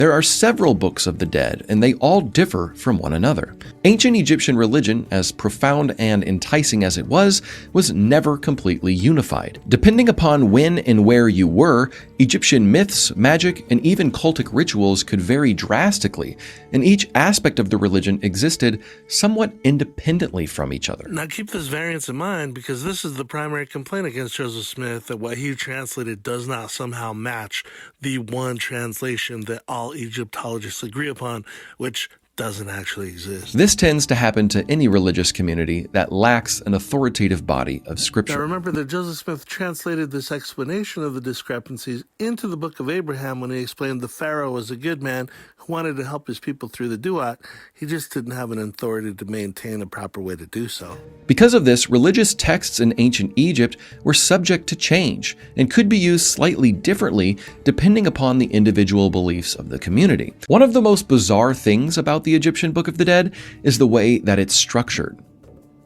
There are several books of the dead, and they all differ from one another. Ancient Egyptian religion, as profound and enticing as it was never completely unified. Depending upon when and where you were, Egyptian myths, magic, and even cultic rituals could vary drastically, and each aspect of the religion existed somewhat independently from each other. Now keep this variance in mind, because this is the primary complaint against Joseph Smith, that what he translated does not somehow match the one translation that all Egyptologists agree upon, which doesn't actually exist. This tends to happen to any religious community that lacks an authoritative body of scripture. Now remember that Joseph Smith translated this explanation of the discrepancies into the Book of Abraham when he explained the Pharaoh was a good man who wanted to help his people through the duat. He just didn't have an authority to maintain a proper way to do so. Because of this, religious texts in ancient Egypt were subject to change and could be used slightly differently depending upon the individual beliefs of the community. One of the most bizarre things about the Egyptian Book of the Dead is the way that it's structured,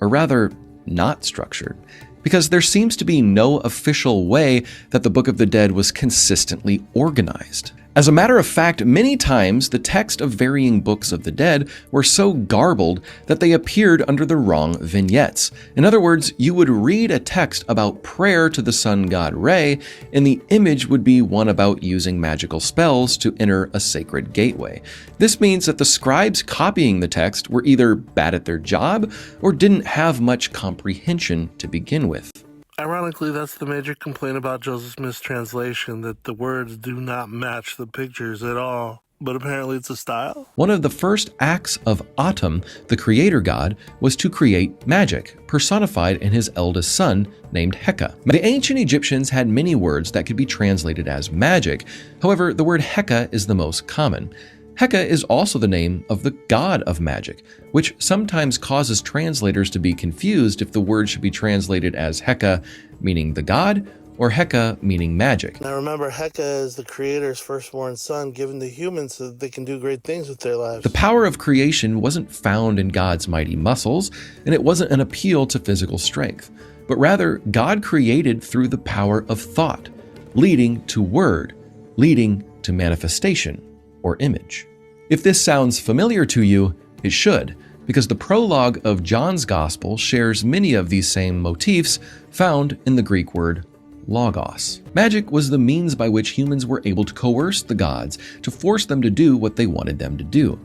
or rather, not structured, because there seems to be no official way that the Book of the Dead was consistently organized. As a matter of fact, many times the text of varying books of the dead were so garbled that they appeared under the wrong vignettes. In other words, you would read a text about prayer to the sun god Re, and the image would be one about using magical spells to enter a sacred gateway. This means that the scribes copying the text were either bad at their job or didn't have much comprehension to begin with. Ironically, that's the major complaint about Joseph Smith's translation, that the words do not match the pictures at all. But apparently it's a style. One of the first acts of Atum, the creator god, was to create magic, personified in his eldest son named Heka. The ancient Egyptians had many words that could be translated as magic. However, the word Heka is the most common. Heka is also the name of the god of magic, which sometimes causes translators to be confused if the word should be translated as Heka, meaning the god, or Heka, meaning magic. Now remember, Heka is the creator's firstborn son given to humans so that they can do great things with their lives. The power of creation wasn't found in God's mighty muscles, and it wasn't an appeal to physical strength, but rather God created through the power of thought, leading to word, leading to manifestation, or image. If this sounds familiar to you, it should, because the prologue of John's Gospel shares many of these same motifs found in the Greek word logos. Magic was the means by which humans were able to coerce the gods to force them to do what they wanted them to do.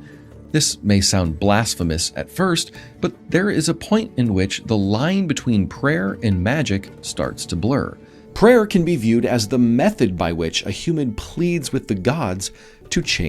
This may sound blasphemous at first, but there is a point in which the line between prayer and magic starts to blur. Prayer can be viewed as the method by which a human pleads with the gods to change